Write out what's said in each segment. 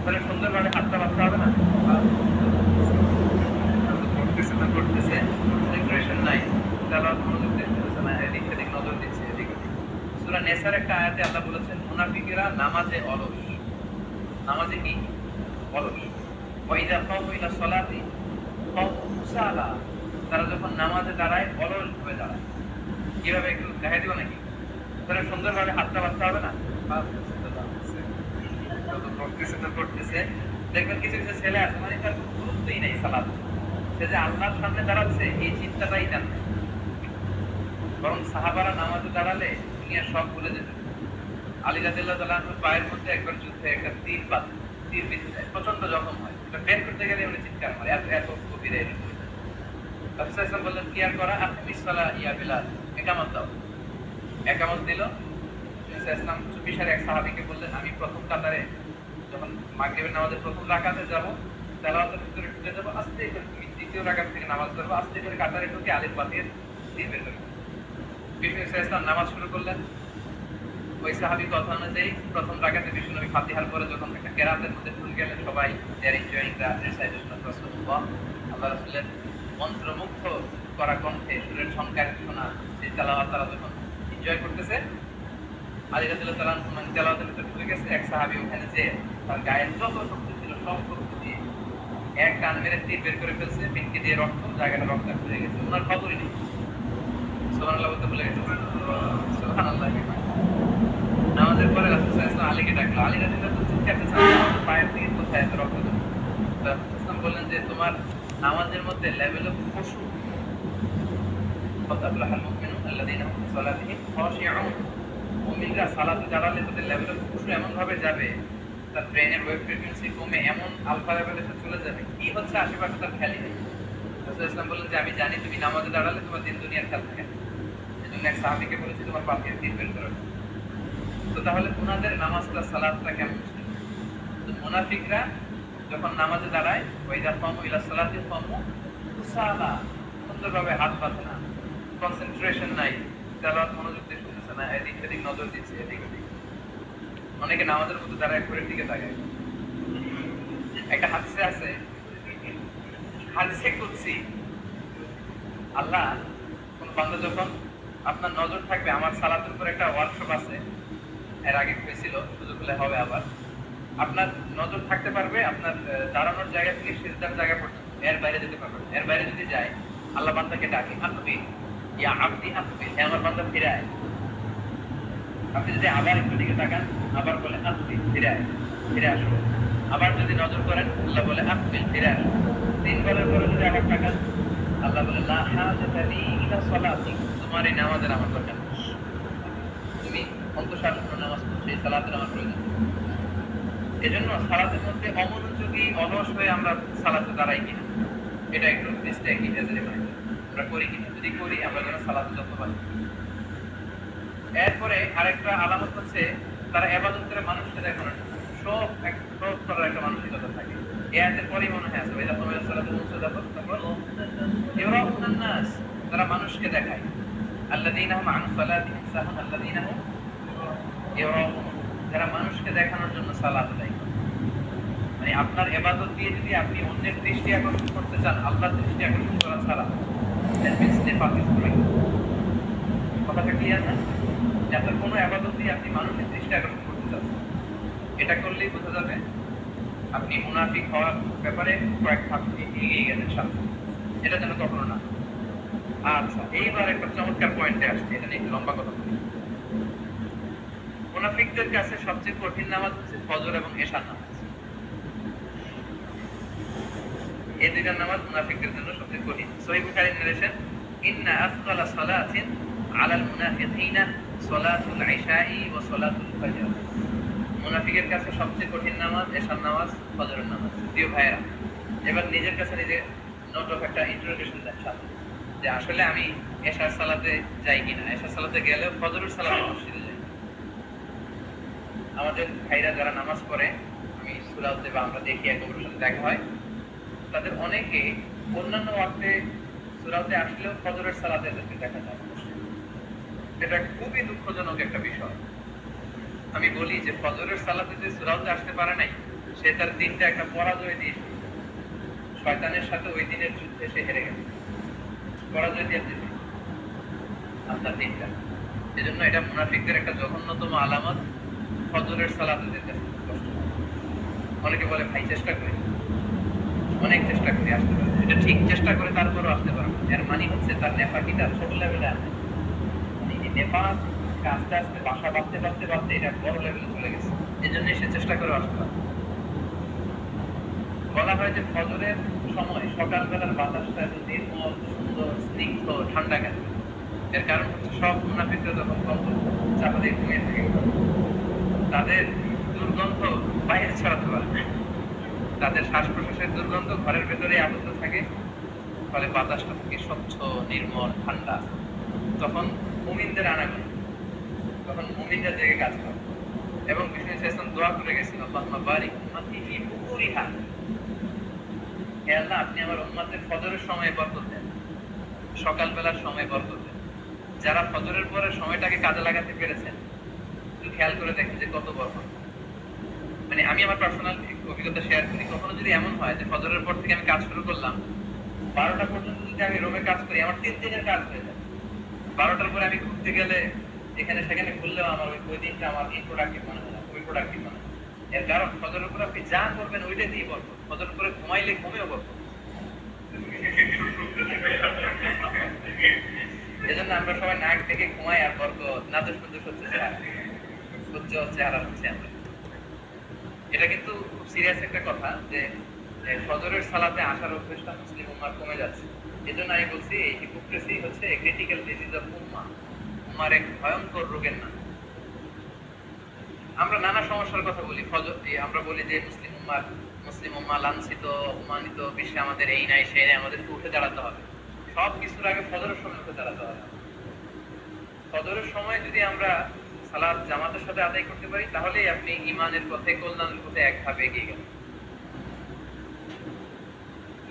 তাহলে সুন্দরভাবে হাতটা বাঁধতে হবে না? করতেছে না করতেছে, কনসেন্ট্রেশন নাই, তেলাওয়াত মনোযোগ দিয়ে শুনতেছে না, এদিক সেদিক নজর দিচ্ছে এদিক ওদিক। সূরা নেসার একটা আয়াতে আল্লাহ বলেছেন মুনাফিকেরা নামাজে অলস। নামাজে কি? অলস। ওয়া ইযা কামু ইলা সলাতি কামু কুসালা। তারা যখন নামাজে দাঁড়ায় অলস ভাবে দাঁড়ায়। কিভাবে একটু দেখাই দিব নাকি? তাহলে সুন্দরভাবে হাতটা বাঁধতে হবে না? করতেছে দেখবেন কিছু কিছু ছেলে আছে মানে তার গুরুত্বই নেই সালাত, সে যে আল্লাহর সামনে দাঁড়াচ্ছে এই চিন্তাটাই তার নেই। বরং সাহাবারা নামাজে দাঁড়ালে দুনিয়ার সব ভুলে যেত। আলী রাদিয়াল্লাহু তাআলা আনহুর পায়ের মধ্যে একবার যুদ্ধে একটা তীর বাঁধে, তীর বিঁধে যায়, প্রচন্ড জখম হয়, এটা বের করতে গেলে উনি চিৎকার মারে, এত এত গভীরে রাসূল সাল্লাল্লাহু আলাইহি ওয়াসাল্লাম বললেন কি আর করা, আকিমিস সালাহ ইয়া বিলাল, ইকামত দাও। একামত দিল। ইসলাম চুপিসারে এক সাহাবীকে বললেন আমি প্রথম কাতারে যখন মাগরিবের নামাজের প্রথম রাকাতে যাব, তেলাওয়াতের ভিতরে ঢুকে যাব, আস্তে করে তুমি দ্বিতীয় রাকাত থেকে নামাজ পড়বে, আস্তে করে কাতারে ঢুকে আলিফ বা দিয়ে তীর বের করবে। বিষ্ণু ইসলাম নামাজ শুরু করলেন। ওই সাহাবী কথা অনুযায়ী প্রথম রাকাতে বিষ্ণু নবী ফাতিহার পরে যখন একটা কেরাতের মধ্যে ঢুকে গেলেন, সবাই they are enjoying the recitation of রাসূলুল্লাহ, আল্লাহ রাসূলের মন্ত্রমুগ্ধ করা কণ্ঠে সুরের ঝংকার শোনা সেই তেলাওয়াত তারা যখন এনজয় করতেছে, আলী রাদিয়াল্লাহু তাআলা আনহু মানে তেলাওয়াতের ভিতরে ঢুকে গেছে, এক সাহাবী ওখানে যে তার গায়ের যত শক্তি ছিল সব শক্তি দিয়ে এক টান মেরে তীর বের করে ফেলছে, পিনকি দিয়ে রক্ত, জায়গাটা রক্ত হয়ে গেছে, ওনার খবরই নেই। সুবহানাল্লাহ বলতে ভুলে গেছে। সুবহানাল্লাহ। নামাজের পরে রাসূল সাল্লাল্লাহু আলাইহি ওয়াসাল্লাম আলীকে ডাকলো, আলী রাদিয়াল্লাহু তাআলা চিৎকার দিচ্ছেন আমার পায়ের থেকে কোথায় এত রক্ত জমে। রাসূল বললেন যে তোমার নামাজের মধ্যে লেভেল অফ খুশু, ফাতাবলাহাল মুমিনুন আল্লাযীনা হুম ফি সালাতিহিম খাশিউন। মুমিনরা সালাতে দাঁড়ালে তাদের লেভেল অফ খুশু এমন ভাবে যাবে, তার ব্রেনের ওয়েভ ফ্রিকোয়েন্সি কমে এমন আলফা লেভেলে চলে যাবে, কি হচ্ছে আশেপাশে তার খেয়ালই নেই। রাসূল ইসলাম বললেন যে আমি জানি তুমি নামাজে দাঁড়ালে তোমার দিন দুনিয়ার খেয়াল থাকে না, এজন্য এক সাহাবীকে বলেছি তোমার পাপের তীর বের করো। তো তাহলে ওনাদের নামাজটা সালাতটা কেমন ছিল? তো মুনাফিকরা যখন নামাজে দাঁড়ায় ওয়াইদা কামু ইলা সালাতি কামু কুসালা, সুন্দরভাবে হাত বাঁধে না, কনসেন্ট্রেশন নাই, তেলাওয়াত মনোযোগ দিয়ে শুনতেছে না, এদিক সেদিক নজর দিচ্ছে এদিক ওদিক। অনেকে নামাজের মধ্যে দাঁড়ায় ঘড়ির দিকে তাকায়। একটা হাদিসে আছে, হাদিসে কুদসি, আল্লাহ কোন বান্দা যখন আপনার নজর থাকবে, আমার সালাতের উপর একটা ওয়ার্কশপ আছে, এর আগে হয়েছিল, সুযোগ হলে হবে আবার, আপনার নজর থাকতে পারবে আপনার দাঁড়ানোর জায়গা থেকে সিজদার জায়গা পর্যন্ত, এর বাইরে যেতে পারবে। এর বাইরে যদি যায় আল্লাহ বান্দাকে ডাকে, আকবিল ইয়া আবদি আকবিল, হে আমার বান্দা ফিরে আয়। আপনি যদি আবার একটু দিকে তাকান, আবার বলে আকবিল, ফিরে আয়, ফিরে আসো। আবার যদি নজর করেন আল্লাহ বলে আকবিল, ফিরে আসো। তিনবারের পরে যদি আবার তাকান আল্লাহ বলে লা হাজাতা লি ইলা সালাতি, তোমার এই নামাজের আমার দরকার নেই, তুমি অন্তঃসারশূন্য নামাজ পড়ছো, এই সালাতের আমার প্রয়োজন। এজন্য সালাতের মধ্যে অমনোযোগী অলস হয়ে আমরা সালাতে দাঁড়াই কিনা, এটা একটু মিস্টেক, আমরা করি কিনা, যদি করি আমরা যেন সালাতে যত্ন পাই। এরপরে আরেকটা আলামত হচ্ছে তারা ইবাদত করে মানুষকে দেখানোর জন্য, সব করার একটা মানসিকতা থাকে। এই আয়াতের পরেই মনে হয় আছে ওয়াইদা কামাত সালাতুল মুসতাদা, তারপর ইউরাউনান নাস, তারা মানুষকে দেখায়, আল্লাযীনা হুম আন সালাতিহিম সাহুন আল্লাযীনা হুম ইউরাউন, যারা মানুষকে দেখানোর জন্য সালাত আদায় করে। মানে আপনার ইবাদত দিয়ে যদি আপনি অন্যের দৃষ্টি আকর্ষণ করতে চান, আল্লাহর দৃষ্টি আকর্ষণ করা ছাড়া, দ্যাট মিন্স দে পাপ ইজ গ্রেট। কথাটা ক্লিয়ার না? যে আপনার কোনো ইবাদত দিয়ে আপনি মানুষের দৃষ্টি আকর্ষণ করতে চাচ্ছেন, এটা করলেই বোঝা যাবে আপনি মুনাফিক হওয়ার ব্যাপারে কয়েক ধাপ এগিয়ে গেছেন সামনে। এটা যেন কখনো না। আচ্ছা, এইবার একটা চমৎকার পয়েন্টে আসছে, এটা নিয়ে একটু লম্বা কথা বলি। মুনাফিকদের কাছে সবচেয়ে কঠিন নামাজ হচ্ছে ফজর এবং এশার নামাজ। এই দুইটার নামাজ মুনাফিকদের জন্য সবচেয়ে কঠিন। সহিহ বুখারীর নারেশন, ইন্না আফদালা সালাতিন আলাল মুনাফিকিনা সালাতুল ইশাই ওয়া সালাতুল ফজর। মুনাফিকের কাছে সবচেয়ে কঠিন নামাজ এশার নামাজ, ফজরের নামাজ। প্রিয় ভাইরা, এবার নিজের কাছে নিজে নোট অফ একটা ইন্টারোগেশন দেন সাথে, যে আসলে আমি এশার সালাতে যাই কিনা, এশার সালাতে গেলেও ফজরের সালাতে মসজিদে যাই। আমাদের ভাইরা যারা নামাজ পড়ে, আমি সুরাতে বা আমরা দেখি এক অপরের সাথে দেখা হয়, তাদের অনেকে অন্যান্য ওয়াক্তে সুরাতে আসলেও ফজরের সালাতে এদেরকে দেখা যায়। এটা খুবই দুঃখজনক একটা বিষয়। আমি বলি যে ফজরের সালাতে যে সুরাতে আসতে পারে নাই, সে তার দিনটা একটা পরাজয় দিয়ে শয়তানের সাথে ওই দিনের যুদ্ধে সে হেরে গেছে, পরাজয় দিয়ে দিবে আপনার দিনটা। এজন্য এটা মুনাফিকদের একটা জঘন্যতম আলামত। ফজরের সালাতে যেতে কষ্ট, অনেকে বলে ভাই চেষ্টা করি, অনেক চেষ্টা করি আসতে পারে, এটা ঠিক চেষ্টা করে তারপরও আসতে পারবে, এর মানে হচ্ছে তার নেফাকিটা ছোট লেভেলে আছে, মানে এই নেফাক আস্তে আস্তে বাসা বাঁধতে বাঁধতে বাঁধতে এটা বড় লেভেলে চলে গেছে, এজন্য সে চেষ্টা করে আসতে পারে। বলা হয় যে ফজরের সময় সকালবেলার বাতাসটা এত নির্মল সুন্দর স্নিগ্ধ ঠান্ডা কেন? এর কারণ হচ্ছে সব মুনাফিকরা যখন কম্বল চাপা দিয়ে ঘুমিয়ে থাকে তাদের দুর্গন্ধ বাইরে ছড়াতে পারে না, তাদের শ্বাস প্রশ্বাসের দুর্গন্ধ ঘরের ভেতরে আবদ্ধ থাকে, ফলে বাতাসটা থাকে স্বচ্ছ নির্মল ঠান্ডা। তখন মুমিনদের আনাগোনা, তখন মুমিনরা জেগে কাজ করে। এবং বিষ্ণু ইসলাম দোয়া করে গেছেন আল্লাহুম্মা বারিক উম্মতি ফি বুকুরিহা, হে আল্লাহ আপনি আমার উম্মতের ফজরের সময় বরকত দেন, সকালবেলার সময় বরকত দেন। যারা ফজরের পরে সময়টাকে কাজে লাগাতে পেরেছেন একটু খেয়াল করে দেখেন যে কত বরকত। মানে আমি আমার পার্সোনাল অভিজ্ঞতা শেয়ার করি, কখনো যদি এমন হয় যে ফজরের পর থেকে আমি কাজ শুরু করলাম 12টা পর্যন্ত যদি আমি রুমে কাজ করি আমার 3 দিনের কাজ হয়ে যায়। 12টার পরে আমি ঘুরতে গেলে এখানে সেখানে ঘুরলেও আমার ওই দিনটা আমার ইনপ্রোডাক্টিভ মনে হয় না, খুবই প্রোডাক্টিভ মনে হয়। এর কারণ ফজরের উপর আপনি যা করবেন ওইটাই দিয়ে বরকত, ফজরের পরে ঘুমাইলে ঘুমেও বরকত। এজন্য আমরা সবাই নাক দেখে ঘুমাই আর বরকত না তো সহ্য চেহারা হচ্ছে আমরা। এটা কিন্তু খুব সিরিয়াস একটা কথা যে ফজরের সালাতে আসার অভ্যেসটা মুসলিম উম্মার কমে যাচ্ছে। এজন্য আমি বলছি এই হিপোক্রেসি হচ্ছে ক্রিটিক্যাল ডিজিজ অফ উম্মাহ, উম্মার এক ভয়ঙ্কর রোগের নাম। আমরা নানা সমস্যার কথা বলি, আমরা বলি যে মুসলিম উম্মা লাঞ্ছিত অপমানিত, বিশ্বে আমাদের এই নাই সেই নাই, আমাদেরকে উঠে দাঁড়াতে হবে। সব কিছুর আগে ফজরের সময় উঠে দাঁড়াতে হবে। ফজরের সময় যদি আমরা সালাত জামাতের সাথে আদায় করতে পারি তাহলেই আপনি ঈমানের পথে কল্যাণের পথে একভাবে এগিয়ে গেলেন।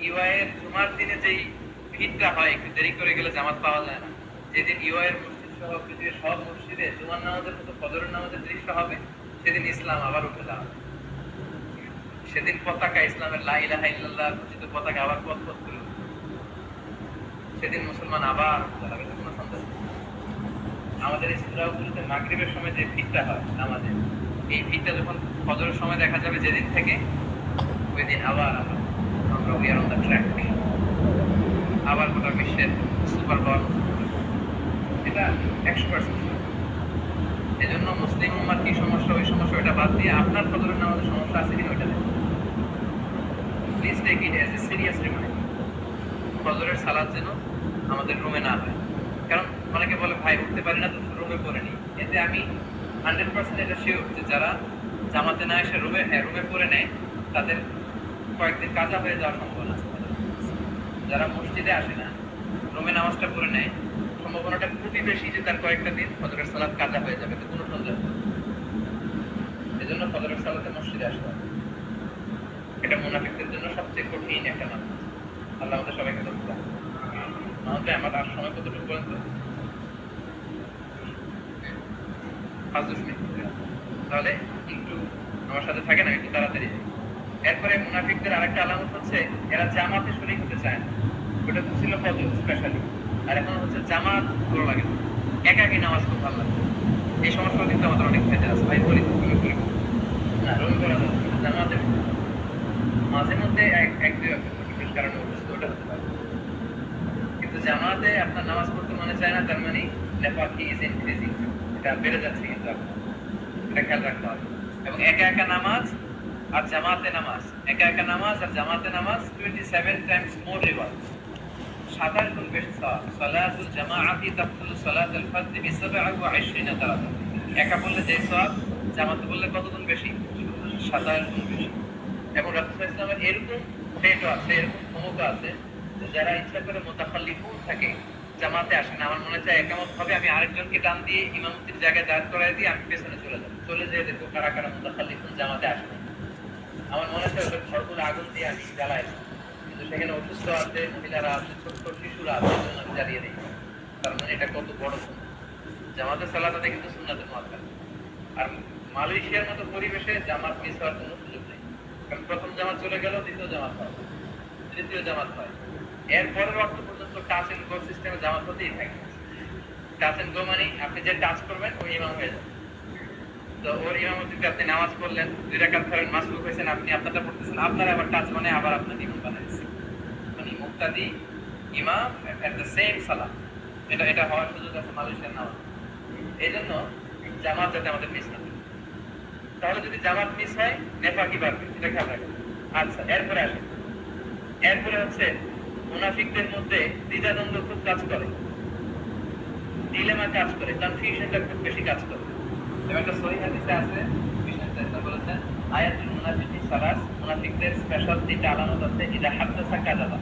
ইউআইয়ের জুমার দিনে যেই ভিড়টা হয় একটু দেরি করে গেলে জামাত পাওয়া যায় না, যেদিন ইউআইয়ের মসজিদ সহ পৃথিবীর সব মসজিদে জুমার নামাজের মতো ফজরের নামাজের দৃশ্য হবে, সেদিন ইসলাম আবার উঠে দাঁড়াবে। সেদিন পতাকা ইসলামের লা ইলাহা ইল্লাল্লাহ ঘোষিত পতাকা আবার পথ পথ করে উঠবে। সেদিন মুসলমান আবার উঠে দাঁড়াবে, কোনো সন্দেহ নেই। আমাদের এই সুরাগুলোতে মাগরিবের সময় যে ভিড়টা হয় নামাজে, এই ভিড়টা যখন ফজরের সময় দেখা যাবে যেদিন থেকে, ওই দিন আবার আমরা we are on the track, আবার গোটা বিশ্বের সুপার পাওয়ার। এটা 100%। এজন্য মুসলিম উম্মার কি সমস্যা ওই সমস্যা ওটা বাদ দিয়ে আপনার ফজরের নামাজের সমস্যা আছে কিনা ওইটা দেখুন। Please take it as a serious reminder, ফজরের সালাত যেন আমাদের রুমে না হয়। কারণ অনেকে বলে ভাই উঠতে পারি না তো রুমে পড়ে নি, এতে আমি 100% এটা শিওর যে যারা জামাতে না এসে রুমে পড়ে নেয় তাদের কয়েকদিন কাজা হয়ে যাওয়ার সম্ভাবনা আছে। যারা মসজিদে আসে না রুমে নামাজটা পড়ে নেয়, সম্ভাবনাটা খুবই বেশি যে তার কয়েকটা দিন ফজরের সালাত কাজা হয়ে যাবে, কোনো সন্দেহ নেই। এজন্য ফজরের সালাতে মসজিদে আসতে হবে। এটা মুনাফিকদের জন্য সবচেয়ে কঠিন একটা নামাজ। আল্লাহ আমাদের সবাইকে ধরতে হবে। আমাদের আমার আর সময় কতটুকু পর্যন্ত 5-10 মিনিট, তাহলে একটু আমার সাথে থাকে না, একটু তাড়াতাড়ি। এরপরে মুনাফিকদের আরেকটা আলামত হচ্ছে এরা জামাতে শরীক হতে চায় না। ওটা ছিল ফজর স্পেশালি, আর এখন হচ্ছে জামাত ভালো লাগে না, একাকী নামাজ খুব ভালো লাগে। এই সমস্যা কিন্তু আমাদের অনেক ক্ষেত্রে আছে। ভাই বলি তুমি করি না, রবি করা যাবে জামাতে মাঝে মধ্যে এক দুই বিশেষ কারণে অসুস্থ ওটা হতে পারে, কিন্তু জামাতে আপনার নামাজ পড়তে মনে চায় না, তার মানে নেফাকি ইজ ইনক্রিজিং, এটা বেড়ে যাচ্ছে। কিন্তু আপনার এটা খেয়াল রাখতে হবে। এবং একা নামাজ আর জামাতে নামাজ, একা নামাজ আর জামাতে নামাজ 27 টাইমস মোর রিওয়ার্ড, 27 গুণ বেশি সওয়াব। সালাতুল জামাআতি তাফদুলু সালাতুল ফজর বি27 দারাজা। একা বললে যে সওয়াব, জামাতে বললে কত গুণ বেশি? 27 গুণ বেশি। এবং রাসূল সাল্লাল্লাহু আলাইহি ওয়াসাল্লামের এরকম ডেটও আছে, এরকম ক্ষমতা আছে যে যারা ইচ্ছা করে মুতাখাল্লিফুন থাকে, জামাতে আসে না, আমার মনে চায় একামত হবে, আমি আরেকজনকে টান দিয়ে ইমামতির জায়গায় দাঁড় করায় দিয়ে আমি পেছনে চলে যাব, চলে যেয়ে দেখবো কারা কারা মুতাখাল্লিফুন জামাতে আসে না। আমার মনে চায় ওদের ঘরগুলো আগুন দিয়ে আমি জ্বালাই, কিন্তু সেখানে অসুস্থ আছে, মহিলারা আছে, ছোট ছোট শিশুরা আছে, এজন্য আমি জ্বালিয়ে দিই। তার মানে এটা কত বড় সুন্নাত। জামাতের সালাতে কিন্তু সুন্নাতের মাত্রা। আর মালয়েশিয়ার মতো পরিবেশে জামাত মিস হওয়ার কোনো সুযোগ নেই। প্রথম জামাত চলে গেল, দ্বিতীয় জামাত হয়, তৃতীয় জামাত হয়, এরপরের অর্থ পর্যন্ত টাচ এন্ড গো সিস্টেমে জামাত হতেই থাকে। টাচ এন্ড গো মানে আপনি যে টাচ করবেন ওই ইমাম হয়ে যাবে। তো ওর ইমামতিতে আপনি নামাজ পড়লেন, 2 রাকাত ধরেন মাসবুক হয়েছেন, আপনি আপনারটা পড়তেছেন, আপনার আবার টাচ মানে আবার আপনাকে ইমাম বানাইছে, মানে মুক্তাদি ইমাম এট দ্য সেম সালাম। এটা হওয়ার সুযোগ আছে মালয়েশিয়ার নামাজ। এই জন্য জামাত যাতে আমাদের মিস না হয়। তাহলে যদি জামাত মিস হয় নেফাকি বাড়বে, এটা খেয়াল রাখবেন। আচ্ছা, এরপরে আসেন। এরপরে হচ্ছে মুনাফিকদের মধ্যে দ্বিধাদ্বন্দ্ব খুব কাজ করে, ডিলেমা কাজ করে, কনফিউশনটা খুব বেশি কাজ করে। এবং একটা সহিহ হাদিসে আছে, বিষ্ণু ইসলাম বলেছেন আয়াতুল মুনাফিকি সালাস, মুনাফিকদের স্পেশাল 3টা আলামত আছে। ইদা হাদাসা কাযাবা,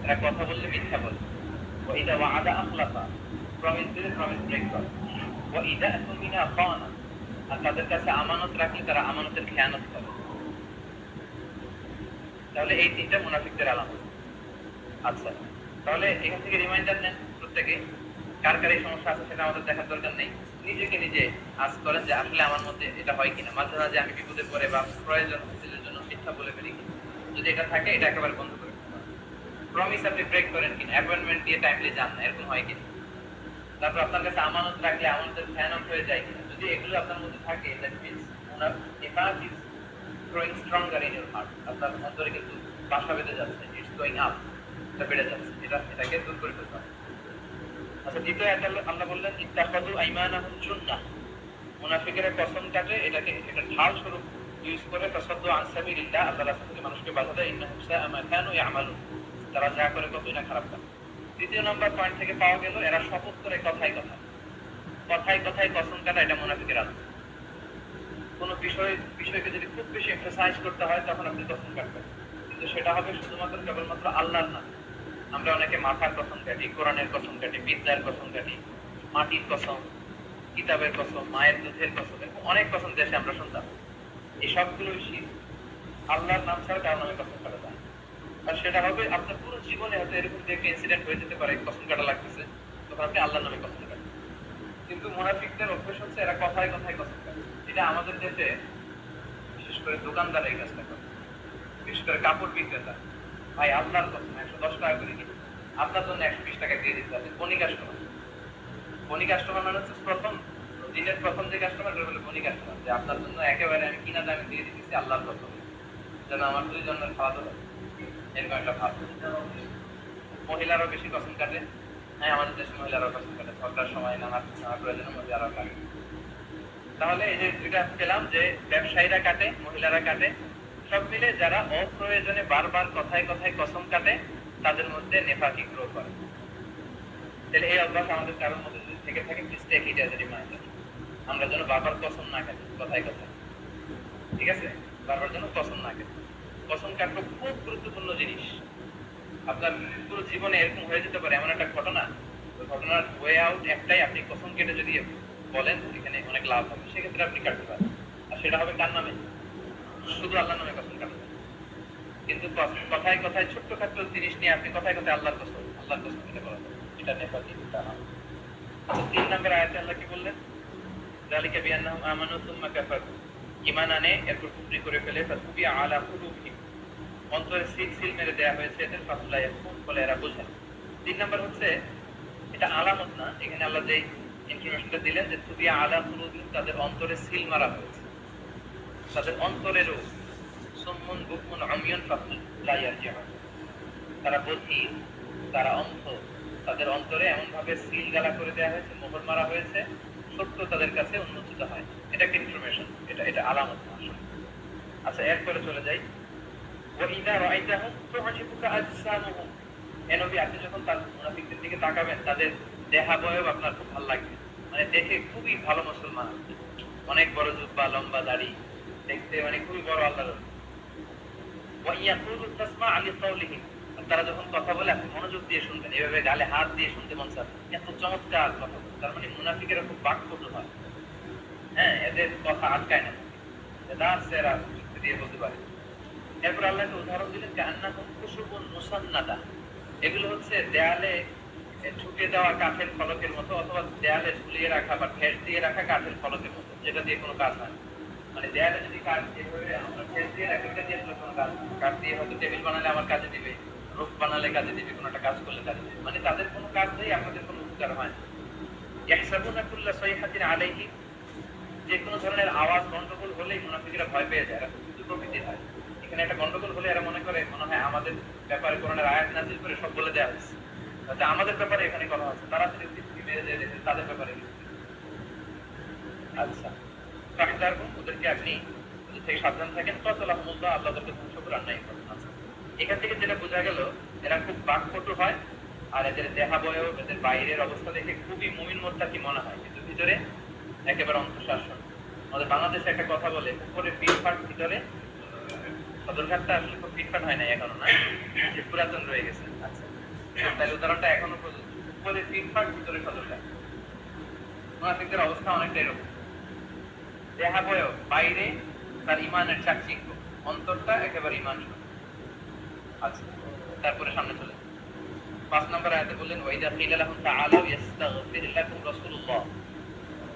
এরা কথা বললে মিথ্যা বলে। ওয়া ইদা ওয়াআদা আখলাফা, প্রমিস দিলে প্রমিস ব্রেক করে। ওয়া ইদা তুমিনা খানা, আর তাদের কাছে আমানত রাখলে তারা আমানতের খেয়ানত করে। তাহলে এই 3টা মুনাফিকদের আলামত। আচ্ছা, তাহলে এখান থেকে রিমাইন্ডার নেন প্রত্যেকে, কার কার এই সমস্যা আছে সেটা আমাদের দেখার দরকার নেই। নিজেকে নিজে আজ করেন যে আসলে আমার মধ্যে এটা হয় কিনা। মাঝে মাঝে আমি বিপদে পড়ে বা প্রয়োজন হাসিলের জন্য মিথ্যা বলে ফেলি কিনা। যদি এটা থাকে এটা একেবারে বন্ধ করে ফেলতে হবে। প্রমিস আপনি ব্রেক করেন কিনা, অ্যাপয়েন্টমেন্ট দিয়ে টাইমলি যান না, এরকম হয় কিনা। তারপর আপনার কাছে আমানত রাখলে আমানতের খেয়ানত হয়ে যায় কিনা। যদি এগুলো আপনার মধ্যে থাকে, দ্যাট মিন্স নিফাক is growing stronger in your heart. আপনার অন্তরে কিন্তু বাসা বেঁধে যাচ্ছে, ইটস গোয়িং আপ, এটা বেড়ে যাচ্ছে। এটাকে দূর করে ফেলতে হবে। আচ্ছা, দ্বিতীয় আয়াতে আল্লাহ বললেন ইত্তাখাযু আইমানাহুম জুন্নাহ, মুনাফিকেরা কসম কাটে, এটা ঢাল স্বরূপ ইউজ করে তাসাদ্দু আন সাবিলিল্লাহ, আল্লাহর রাস্তা থেকে মানুষকে বাধা দেয়। ইন্নাহুম সাআ মা কানু ইয়ামালুন, তারা যা করে কতই না খারাপ কাজ। তৃতীয় নম্বর পয়েন্ট থেকে পাওয়া গেল এরা শপথ করে কথায় কথায় কসম কাটা, এটা মুনাফিকের আলামত। কোনো বিষয়কে যদি খুব বেশি এমফাসাইজ করতে হয় তখন আপনি কসম কাটবেন, কিন্তু সেটা হবে শুধুমাত্র কেবলমাত্র আল্লাহর নাম। আমরা অনেকে মাথার কসম কাটি, কোরআনের কসম কাটি, বিদ্যার কসম কাটি, মাটির কসম, কিতাবের কসম, মায়ের দুধের কসম, এরকম অনেক কসম দেশে আমরা শুনতাম। এই সবগুলো শিরক। আল্লাহর নাম ছাড়া কারো নামে কসম কাটা যায়। আর সেটা হবে আপনার পুরো জীবনে হয়তো এরকম যে একটা ইনসিডেন্ট হয়ে যেতে পারে, কসম কাটা লাগতেছে, তখন আপনি আল্লাহর নামে কসম কাটেন। কিন্তু মুনাফিকদের অভ্যাস হচ্ছে এরা কথায় কসম কাটে। এটা আমাদের দেশে বিশেষ করে দোকানদার এই কাজটা করে, বিশেষ করে কাপড় বিক্রেতা। ভাই আল্লাহর কসম 110 টাকা করে কিনে আপনার জন্য 120 টাকা দিয়ে দিতে হবে। বনি কাস্টমার মানে হচ্ছে দিনের প্রথম যে কাস্টমার বলে বনি কাস্টমার, যে আপনার জন্য একেবারে আমি কিনা দামে দিয়ে দিতেছি আল্লাহর কসম, যেন আমার 2 জনের খাওয়া দাওয়া, এরকম একটা ভাব। মহিলারাও বেশি কসম কাটে। হ্যাঁ, আমাদের দেশে মহিলারাও কসম কাটে, সরকার সময় নানা প্রয়োজনের মধ্যে আরো কাটে। তাহলে এই যে দুইটা পেলাম, যে ব্যবসায়ীরা কাটে, মহিলারা কাটে, সব মিলে যারা অপ্রয়োজনে বারবার কথায় কসম কাটে তাদের মধ্যে নেফাকি গ্রো করে। তাহলে এই অভ্যাস আমাদের কারোর মধ্যে যদি থেকে থাকে, please take it as a reminder, আমরা যেন বারবার কসম না কাটি কথায়। ঠিক আছে, বারবার যেন কসম না কাটি। কসম কাটলো খুব গুরুত্বপূর্ণ জিনিস। আপনার পুরো জীবনে এরকম হয়ে যেতে পারে এমন একটা ঘটনা, ওই ঘটনার ওয়ে আউট একটাই, আপনি কসম কেটে যদি বলেন এখানে অনেক লাভ হবে, সেক্ষেত্রে আপনি কাটতে পারেন। আর সেটা হবে কার নামে? শুধু আল্লাহর নামে কসম কাটবেন। কিন্তু কথায় ছোট্টখাটো জিনিস নিয়ে আপনি কথায় আল্লাহর কসম এটা বলা যাবে, এটা নেফাকি না। আচ্ছা, 3 নম্বর আয়াতে আল্লাহ কি বললেন? যালিকা বিআন্নাহুম আমানু সুম্মা কাফারু, ঈমান আনে এরপর কুফরি করে ফেলে, ফাতুবিয়া আলা কুলুবিহিম, অন্তরে সিল মেরে দেয়া হয়েছে এদের, ফাহুম লা ইয়াফকুন, বলে এরা বোঝে না। 3 নম্বর হচ্ছে এটা আলামত না, এখানে আল্লাহ যে ইনফরমেশনটা দিলেন যে তুবিয়া আলা কুলুবিহিম, তাদের অন্তরে সিল মারা হয়েছে, তাদের অন্তরেরও সুম্মুন বুকমুন উমিয়ুন ফাহুম লা ইয়ারজিউন, তারা বধির, তারা অন্ধ, তাদের অন্তরে এমন ভাবে সিল গালা করে দেওয়া হয়েছে, মোহর মারা হয়েছে, সত্য তাদের কাছে উন্মোচিত হয়। এটা একটা ইনফরমেশন, এটা আলামত না। আচ্ছা, এরপরে চলে যাই। ওয়াইদা রাআইতাহুম তু'জিবুকা আজসামুহুম, নবী আপনি যখন তার মুনাফিকদের দিকে তাকাবেন তাদের দেহাবয়ব আপনার খুব ভালো লাগবে, মানে দেখে খুবই ভালো মুসলমান, অনেক বড় জুব্বা, লম্বা দাড়ি, দেখতে মানে খুবই বড় আল্লাহর। ওয়া ইয়াকুলু তাসমা'ু লিকাওলিহিম, তারা যখন কথা বলে আপনি মনোযোগ দিয়ে শুনবেন, এভাবে গালে হাত দিয়ে শুনতে মন চায়, এত চমৎকার কথা। তার মানে মুনাফিকেরা খুব বাকপটু হয়। হ্যাঁ, এদের কথা আটকায় না, এরা সেরা যুক্তি দিয়ে বলতে পারে। এরপর আল্লাহকে উদাহরণ দিলেন কান্নাহুম কুশুবুন মুসান্নাদা, এগুলো হচ্ছে দেয়ালে ঝুঁকে দেওয়া কাঠের ফলকের মতো, অথবা দেয়ালে ঝুলিয়ে রাখা বা ঠেস দিয়ে রাখা কাঠের ফলকের মতো, যেটা দিয়ে কোনো কাজ হয় না। মানে দেয়ালে যদি কাঠ এভাবে আমরা ঠেস দিয়ে রাখি, ওটা দিয়ে আসলে কোনো কাজ না। কাঠ দিয়ে হয়তো টেবিল বানালে আমার কাজে দিবে, রুফ বানালে কাজে দিবে, কোনো একটা কাজ করলে কাজে দিবে, মানে তাদের কোনো কাজ নেই, আপনাদের কোনো উপকার হয় না। ইয়াহসাবুনা কুল্লা সাইহাতিন আলাইহিম, যে কোনো ধরনের আওয়াজ গন্ডগোল হলেই মুনাফিকরা ভয় পেয়ে যায়, এরা খুব প্রকৃতির হয়। এখানে একটা গন্ডগোল হলে এরা মনে করে মনে হয় আমাদের ব্যাপারে কোরআনের আয়াত নাযিল করে সব বলে দেওয়া হয়েছে, তাতে আমাদের ব্যাপারে এখানে করা হচ্ছে, তাড়াতাড়ি পৃথিবী মেরে যায় তাদের ব্যাপারে। আচ্ছা, ফাহদারহুম, ওদেরকে আপনি ওদের থেকে সাবধান থাকেন, কাতালাহুমুল্লাহ, আল্লাহ ওদেরকে ধ্বংস করে অন্যায় করেন। আচ্ছা, এখান থেকে যেটা বোঝা গেল এরা খুব বাকপটু হয়, আর এদের দেহাবয়ব, এদের বাইরের অবস্থা দেখে খুবই মুমিন মোত্তাকি মনে হয়, কিন্তু ভিতরে একেবারে অন্তঃশাসন। আমাদের বাংলাদেশে একটা কথা বলে, উপরে ফিটফাট ভিতরে সদরঘাটটা আসলে খুব ফিটফাট হয় না এখনো, না যে পুরাতন রয়ে গেছে। আচ্ছা, তাহলে উদাহরণটা এখনো প্রযোজ্য, উপরে ফিটফাট ভিতরে সদরঘাট। মুনাফিকদের অবস্থা অনেকটা এরকম, দেহাবয়ব বাইরে তার ইমানের চাকচিক্য, অন্তরটা একেবারে ইমান। আচ্ছা, তারপরে সামনে চলে 5 নম্বর আয়াতে বললেন, ওয়াইদা কিলা লাহুম তাআলাউ ইস্তাগফির লাকুম রাসূলুল্লাহ,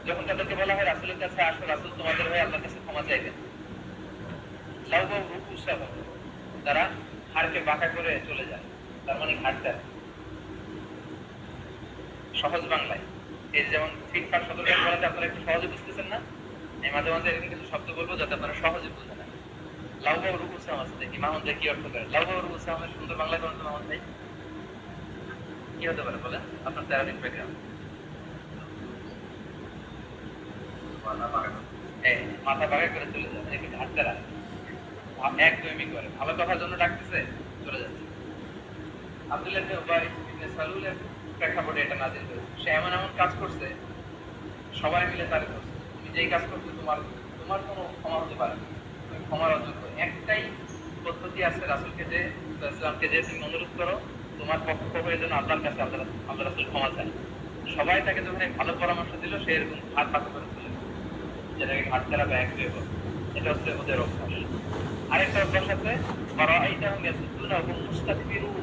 যখন তাদেরকে বলা হয় রাসূলের কাছে আসো, রাসূল তোমাদের হয়ে আল্লাহর কাছে ক্ষমা চাইবেন, লাউবাউ রুকুসাহুম, তারা হাড়কে বাঁকা করে চলে যায়, তার মানে ঘাটটা সহজ বাংলায় এই যেমন ফিটফাট সদরঘাট বলাতে আপনারা একটু সহজে বুঝতেছেন না, এই মাঝে মাঝে এরকম কিছু শব্দ বলবো যাতে আপনারা সহজে বুঝে নেন। লাউবাউ রুকুসাহুম আছে, দেখি মাহমুদ ভাই কি অর্থ করে লাউবাউ রুকুসাহুমের সুন্দর বাংলায় বলুন তো মাহমুদ ভাই, কি হতে পারে বলেন, আপনার তেরাবিক ব্যাকগ্রাউন্ড। মাথা বাঁকা করে চলে যায়, একটু ঘাটতে রাখে, একদমই করে ভালো কথার জন্য ডাকতেছে, চলে যাচ্ছে। আব্দুল্লাহ ইবনে উবাই ইবনে সালুলের প্রেক্ষাপটে এটা নাযিল হয়েছে। সে এমন এমন কাজ করছে, সবাই মিলে তার করছে, তুমি যেই কাজ করছো তোমার তোমার কোনো ক্ষমা হতে পারে না, তুমি ক্ষমার অযোগ্য। একটাই পদ্ধতি আছে, রাসূলকে যে ইসলামকে যে তুমি অনুরোধ করো তোমার পক্ষ হয়ে যেন আল্লাহর কাছে আল্লাহ রাসূল ক্ষমা চায়। সবাই তাকে যখন ভালো পরামর্শ দিল, সে এরকম হাত পাকা করে চলে গেল, যেটাকে ঘাট ছাড়া ব্যাগ হয়ে গেল। এটা হচ্ছে ওদের অভ্যাস। আরেকটা অভ্যাস আছে, ফারাআইতাহুম ইয়াসুদ্দুনা ওয়া হুম মুস্তাকবিরুন,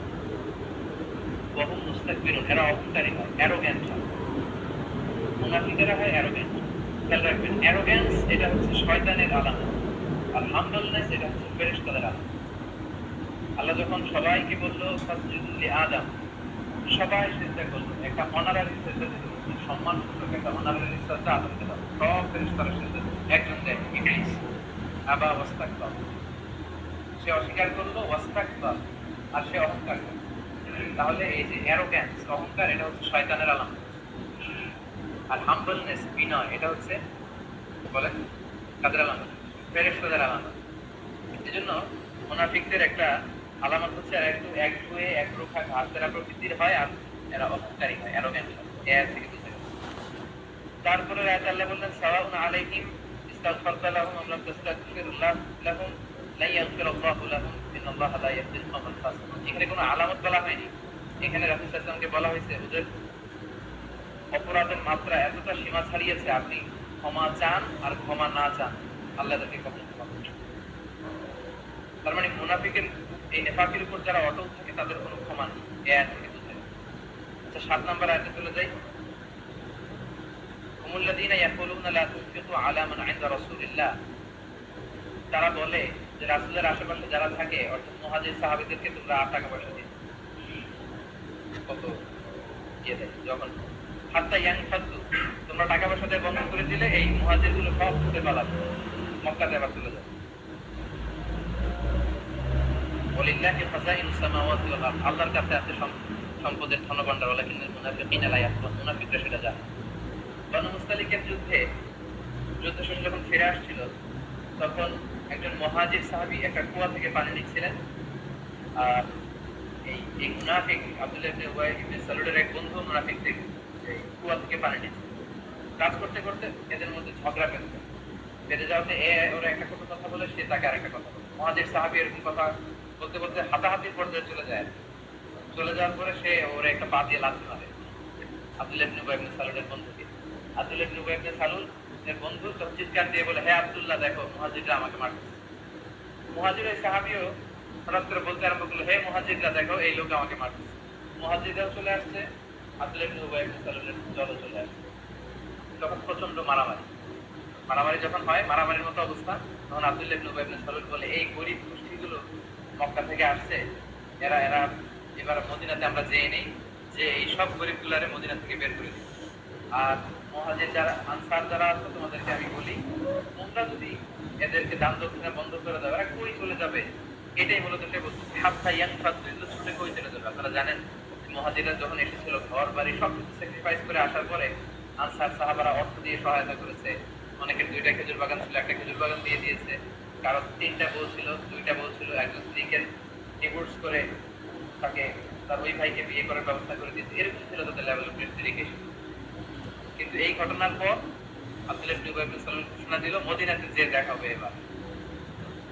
ওয়া হুম মুস্তাকবিরুন, এরা অহংকারী হয়, অ্যারোগ্যান্ট হয়। মুনাফিকেরা হয় অ্যারোগ্যান্ট। খেয়াল রাখবেন, অ্যারোগ্যান্স এটা হচ্ছে শয়তানের আলামত, আর হাম্বলনেস এটা হচ্ছে ফেরেশতাদের আলামত। আল্লাহ যখন সবাইকে বললো ফাসজুদু লিআদম, সবাই সিজদা করলো, একটা অনারারি সিজদা দিল, সম্মানসূচক একটা অনারারি সিজদা আদমকে দাও, সব ফেরেশতারা সিজদা দিল, একজন দেয় ইবলিস, আবা ওয়াস্তাকবার, সে অস্বীকার করলো, ওয়াস্তাকবার, আর সে অহংকার করলো। তাহলে এই যে অ্যারোগ্যান্স, অহংকার, এটা হচ্ছে শয়তানের আলামত, আর হাম্বলনেস, বিনয়, এটা হচ্ছে বলেন কাদের আলামত? ফেরেশতাদের আলামত। এজন্য মুনাফিকদের একটা আলামত হচ্ছে এরা একটু একগুঁয়ে একরোখা ঘাড়তেরা প্রকৃতির হয়, আর এরা অহংকারী হয়, অ্যারোগ্যান্ট হয়। এর থেকে বুঝে গেল। তারপরে আয়াতে আল্লাহ বললেন, সাওয়াউন আলাইহিম ইস্তাগফারতা লাহুম আম লাম তাস্তাগফির লাহুম লা ইয়াগফিরুল্লাহু লাহুম ইন্নাল্লাহা লা ইয়াহদিল কওমাল ফাসিকিন। এখানে কোনো আলামত বলা হয়নি, এখানে রাসূল সাল্লাল্লাহু আলাইহি ওয়াসাল্লামকে বলা হয়েছে ওদের অপরাধের মাত্রা এতটা সীমা ছাড়িয়েছে, আপনি ক্ষমা চান আর ক্ষমা না চান, আল্লাহ তাকে কখনো ক্ষমা করবেন। তার মানে মুনাফিকের এই নেফাকের উপর যারা অটল থাকে তাদের কোনো ক্ষমা নেই, এ আয়াত থেকে বোঝা যায়। আচ্ছা, 7 নম্বর আয়াতে চলে যাই। হুমুল্লাযীনা ইয়াকুলুনা লা তুনফিকু আলা মান ইনদা রাসূলিল্লাহ, তারা বলে যে রাসূলের আশেপাশে যারা থাকে, অর্থাৎ মুহাজির সাহাবীদেরকে তোমরা টাকা পয়সা দিও, কত দিয়ে দেয় যখন হাত্তা ইয়ানফাদু, তোমরা টাকা পয়সা দিয়ে বন্ধ করে দিলে এই মুহাজিরগুলো সব ছুটে পালাবে, মক্কাতে আবার চলে যাবে। ওয়ালিল্লাহি খাযাইনুস সামাওয়াতি ওয়াল আরদ, আল্লাহর কাছে আছে সম্পদের ধনভাণ্ডার, ওয়ালাকিন্নাল মুনাফিকিনা লা ইয়াফকাহুন, মুনাফিকরা সেটা জানে। বনু মুস্তালিকের যুদ্ধ শেষে যখন ফিরে আসছিল, তখন একজন মুহাজির সাহাবী একটা কুয়া থেকে পানি নিচ্ছিলেন, আর এই মুনাফিক আব্দুল্লাহ ইবনে উবাই ইবনে সালুলের এক বন্ধু মুনাফিক থেকে এই কুয়া থেকে পানি নিচ্ছে। কাজ করতে করতে এদের মধ্যে ঝগড়া বেঁধে যাওয়াতে ওরা একটা কথা বলে, সে তাকে আরেকটা কথা বলে। মুহাজির সাহাবী এরকম কথা বলতে বলতে হাতাহাতির পর্যায়ে চলে যায়। চলে যাওয়ার পরে সে ওরা একটা পা দিয়ে লাথি মারে আব্দুল্লাহ ইবনে উবাই ইবনে সালুলের বন্ধুকে। আব্দুল্লাহ ইবনে উবাই ইবনে সালুল এর বন্ধু তখন চিৎকার দিয়ে বলে, হে আব্দুল্লাহ, দেখো মুহাজিররা আমাকে মারছে। মুহাজির এই সাহাবীও হঠাৎ করে বলতে আরম্ভ করলো, হে মুহাজিররা, দেখো এই লোক আমাকে মারছে। মুহাজিররাও চলে আসছে, আব্দুল্লাহ ইবনে উবাই ইবনে সালুলের দলও চলে আসছে। তখন প্রচন্ড মারামারি। মারামারি যখন হয়, মারামারির মতো অবস্থা, তখন আব্দুল্লাহ ইবনে উবাই ইবনে সালুল বলে, এই গরিব গোষ্ঠীগুলো মক্কা থেকে আসছে, এরা এরা এবার মদিনাতে আমরা যেয়ে নেই, যে এই সব গরিবগুলারে মদিনা থেকে বের করে দিই। আর মুহাজির যারা আনসার যারা আছে তোমাদেরকে আমি বলি, তোমরা যদি এদেরকে দান দক্ষিণা বন্ধ করে দাও, এরা কই চলে যাবে? এটাই মূলত সে বলছে, হাত্তা ইয়ানফাদু, ছুটে কই চলে যাবে? আপনারা জানেন মুহাজিরা যখন এসেছিল, ঘর বাড়ি সবকিছু স্যাক্রিফাইস করে আসার পরে আনসার সাহাবারা অর্থ দিয়ে সহায়তা করেছে। অনেকের 2টা খেজুর বাগান ছিল, একটা খেজুর বাগান দিয়ে দিয়েছে। কারো 3টা বউ ছিল, 2টা বউ ছিল, একজন স্ত্রীকে ডিভোর্স করে তাকে তার ওই ভাইকে বিয়ে করার ব্যবস্থা করে দিয়েছে। এরকম ছিল তাদের লেভেল অফ ডেডিকেশন। কিন্তু এই ঘটনার পর আব্দুল্লাহ ইবনে উবাই ইবনে সালুল ঘোষণা দিল, মদিনাতে যে দেখা হবে এবার।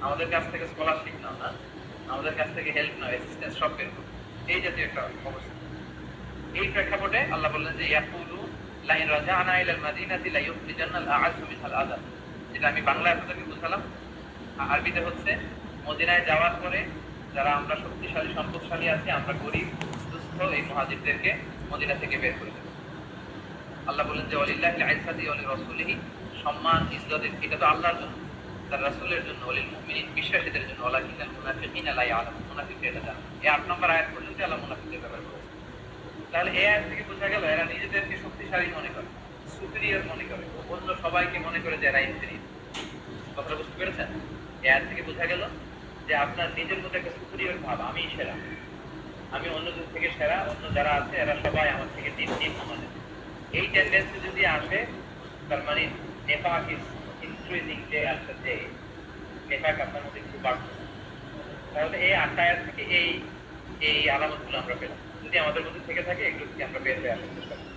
আমাদের কাছ থেকে স্কলারশিপ নাও না, আমাদের কাছ থেকে হেল্প নাও, অ্যাসিস্ট্যান্স সব বের করো। এই জাতীয় একটা অবস্থা। এই প্রেক্ষাপটে আল্লাহ বললেন যে ইয়াকুলু লাইন রাজানা ইলাল মাদিনাতি লা ইউখরিজান্নাল আ'আজু মিনহাল আযাব। যেটা আমি বাংলায় আপনাদেরকে বুঝালাম, আরবিতে হচ্ছে মদিনায় যাওয়ার পরে যারা আমরা শক্তিশালী সম্পদশালী আছি, আমরা গরিব দুস্থ এই মুহাজিরদেরকে মদিনা থেকে বের করে দেব। আল্লাহ বলেন যে ওয়ালিল্লাহিল ইজ্জাতু ওয়া লিরাসূলিহি, সম্মান ইজ্জত এটা তো আল্লাহর জন্য, তার রাসূলের জন্য, ওয়ালিল মুমিনিন বিশ্বাসীদের জন্য, ওয়ালাকিনাল মুনাফিকিনা লা ইয়ালামুন, মুনাফিকরা এটা জানে না। এই 8 নম্বর আয়াত পর্যন্ত আল্লাহ মুনাফিকদের ব্যাপারে বলেছেন। তাহলে এই আয়াত থেকে বোঝা গেল এরা নিজেদেরকে শক্তিশালী মনে করে, সুপিরিয়র মনে করে, অন্য সবাইকে মনে করে যে এরা ইনফিরিয়র। কথাটা বুঝতে পেরেছেন? এই আয়াত থেকে বোঝা গেল যে আপনার নিজের মধ্যে একটা সুপিরিয়র ভাব, আমি সেরা, আমি অন্যদের থেকে সেরা, অন্য যারা আছে এরা সবাই আমার থেকে তিন মানে। এই টেন্ডেন্সি যদি আসে, তার মানে নেফাক is increasing day after day, নেফাক আপনার মধ্যে কিছু বাড়ছে। তাহলে এই 8টা আয়াত থেকে এই এই আলামতগুলো আমরা পেলাম। যদি আমাদের মধ্যে থেকে থাকে, এগুলো থেকে আমরা বের হয়ে আসার চেষ্টা করি।